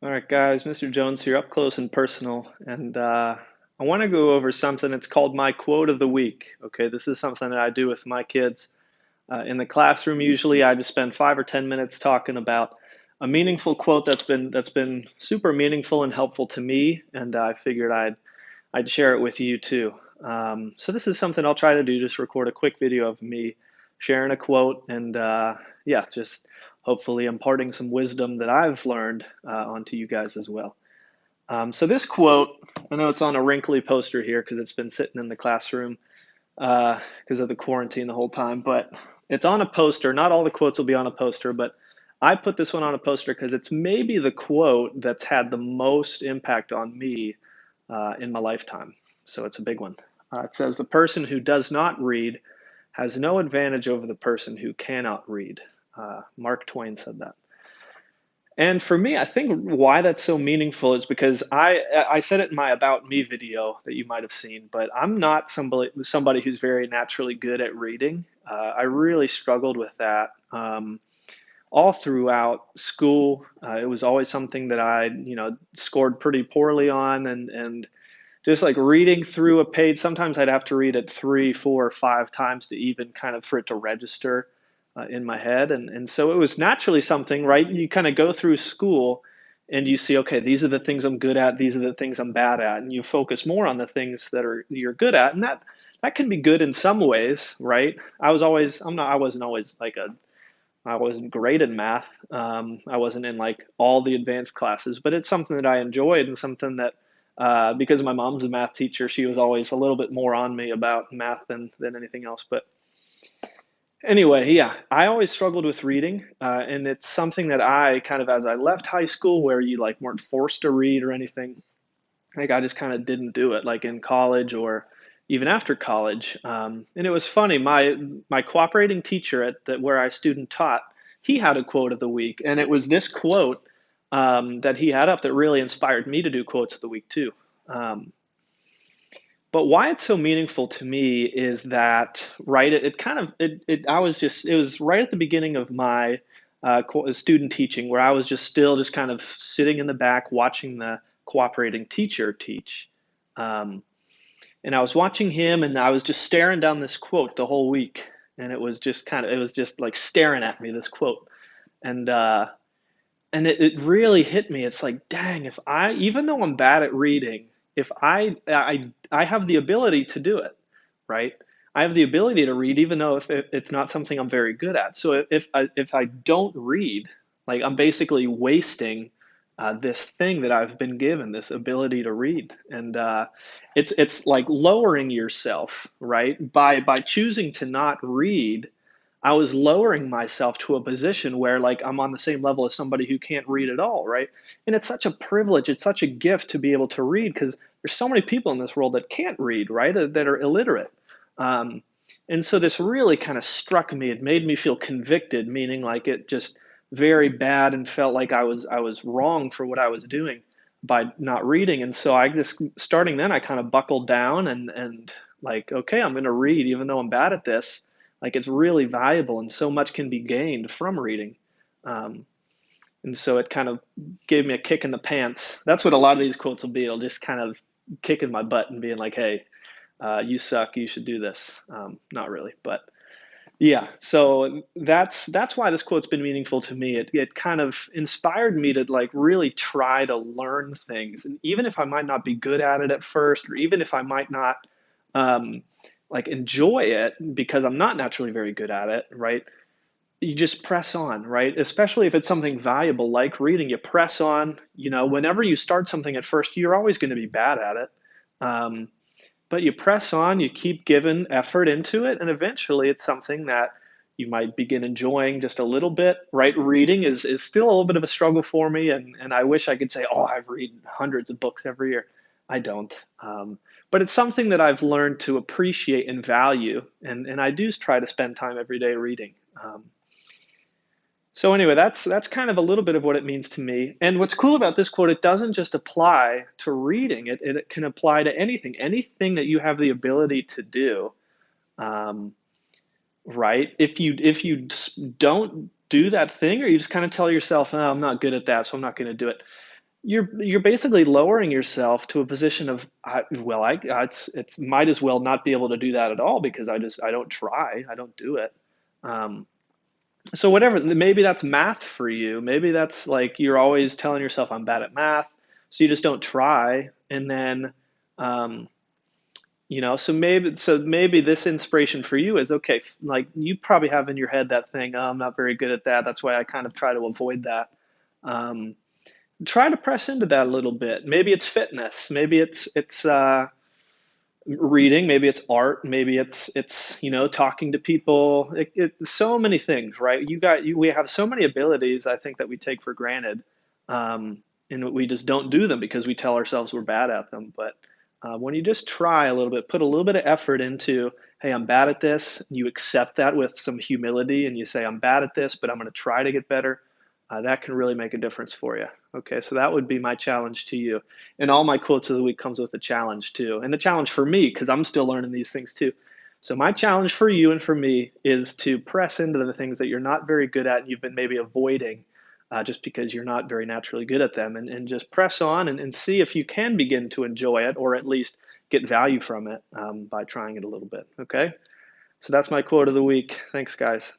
All right, guys, Mr. Jones here, up close and personal. And I want to go over something. It's called my quote of the week. Okay, this is something that I do with my kids in the classroom. Usually, I just spend 5 or 10 minutes talking about a meaningful quote that's been super meaningful and helpful to me, and I figured I'd share it with you too. So this is something I'll try to do, just record a quick video of me sharing a quote and yeah, just hopefully imparting some wisdom that I've learned onto you guys as well. So this quote, I know it's on a wrinkly poster here because it's been sitting in the classroom because of the quarantine the whole time, but it's on a poster. Not all the quotes will be on a poster, but I put this one on a poster because it's maybe the quote that's had the most impact on me in my lifetime. So it's a big one. It says, "The person who does not read has no advantage over the person who cannot read." Mark Twain said that. And for me, I think why that's so meaningful is because I said it in my About Me video that you might have seen, but I'm not somebody who's very naturally good at reading. I really struggled with that all throughout school. It was always something that I scored pretty poorly on, and just like reading through a page, sometimes I'd have to read it three, four, 5 times to even kind of for it to register in my head. And so it was naturally something, right? You kind of go through school and you see, okay, these are the things I'm good at, these are the things I'm bad at, and you focus more on the things that are you're good at, and that can be good in some ways, right? I wasn't always I wasn't great in math. I wasn't in like all the advanced classes, but it's something that I enjoyed and something that, because my mom's a math teacher, she was always a little bit more on me about math than anything else. But anyway, yeah, I always struggled with reading, and it's something that I kind of, as I left high school, where you like weren't forced to read or anything, like I just kind of didn't do it, like in college or even after college. And it was funny. My cooperating teacher where I student taught, he had a quote of the week, and it was this quote that he had up that really inspired me to do quotes of the week too. Um, but why it's so meaningful to me is that right, it kind of it I was just it was right at the beginning of my student teaching where I was just still just kind of sitting in the back watching the cooperating teacher teach. Um, and I was watching him and I was just staring down this quote the whole week. And it was just like staring at me, this quote. And it really hit me. It's like, dang, if I, even though I'm bad at reading, if I have the ability to do it, right? I have the ability to read, even though if it's not something I'm very good at. So if I don't read, like I'm basically wasting this thing that I've been given, this ability to read, and it's like lowering yourself, right? By choosing to not read, I was lowering myself to a position where like I'm on the same level as somebody who can't read at all, right? And it's such a privilege, it's such a gift to be able to read because there's so many people in this world that can't read, right? That are illiterate. Um, and so this really kind of struck me. It made me feel convicted, meaning like it just very bad and felt like I was wrong for what I was doing by not reading. And so I just starting then I kind of buckled down and like, okay, I'm going to read even though I'm bad at this. Like it's really valuable and so much can be gained from reading. Um, and so it kind of gave me a kick in the pants. That's what a lot of these quotes will be. It'll just kind of kicking my butt and being like, "Hey, you suck. You should do this." Not really, but yeah. So that's why this quote's been meaningful to me. It kind of inspired me to like really try to learn things, and even if I might not be good at it at first, or even if I might not um, like enjoy it because I'm not naturally very good at it, right? You just press on, right? Especially if it's something valuable like reading, you press on. Whenever you start something at first, you're always going to be bad at it. Um, but you press on, you keep giving effort into it, and eventually it's something that you might begin enjoying just a little bit, right? Reading is still a little bit of a struggle for me, and I wish I could say, oh, I read hundreds of books every year. I don't. But it's something that I've learned to appreciate and value, and I do try to spend time every day reading. So anyway, that's kind of a little bit of what it means to me. And what's cool about this quote, it doesn't just apply to reading. It can apply to anything that you have the ability to do. Um, right? If you don't do that thing, or you just kind of tell yourself, "Oh, I'm not good at that, so I'm not going to do it." you're basically lowering yourself to a position of well, it's might as well not be able to do that at all because I don't try, I don't do it. Um, so whatever, maybe that's math for you. Maybe that's like you're always telling yourself I'm bad at math, so you just don't try, and then um, so maybe this inspiration for you is okay. Like you probably have in your head that thing, oh, I'm not very good at that. That's why I kind of try to avoid that. Um, Try to press into that a little bit. Maybe it's fitness. Maybe it's reading. Maybe it's art. Maybe it's talking to people. So many things, right? We have so many abilities. I think that we take for granted, and we just don't do them because we tell ourselves we're bad at them. But when you just try a little bit, put a little bit of effort into, hey, I'm bad at this. You accept that with some humility, and you say, I'm bad at this, but I'm going to try to get better. That can really make a difference for you. Okay, so that would be my challenge to you. And all my quotes of the week comes with a challenge too. And the challenge for me, because I'm still learning these things too. So my challenge for you and for me is to press into the things that you're not very good at and you've been maybe avoiding just because you're not very naturally good at them, and just press on and see if you can begin to enjoy it or at least get value from it by trying it a little bit. Okay, so that's my quote of the week. Thanks, guys.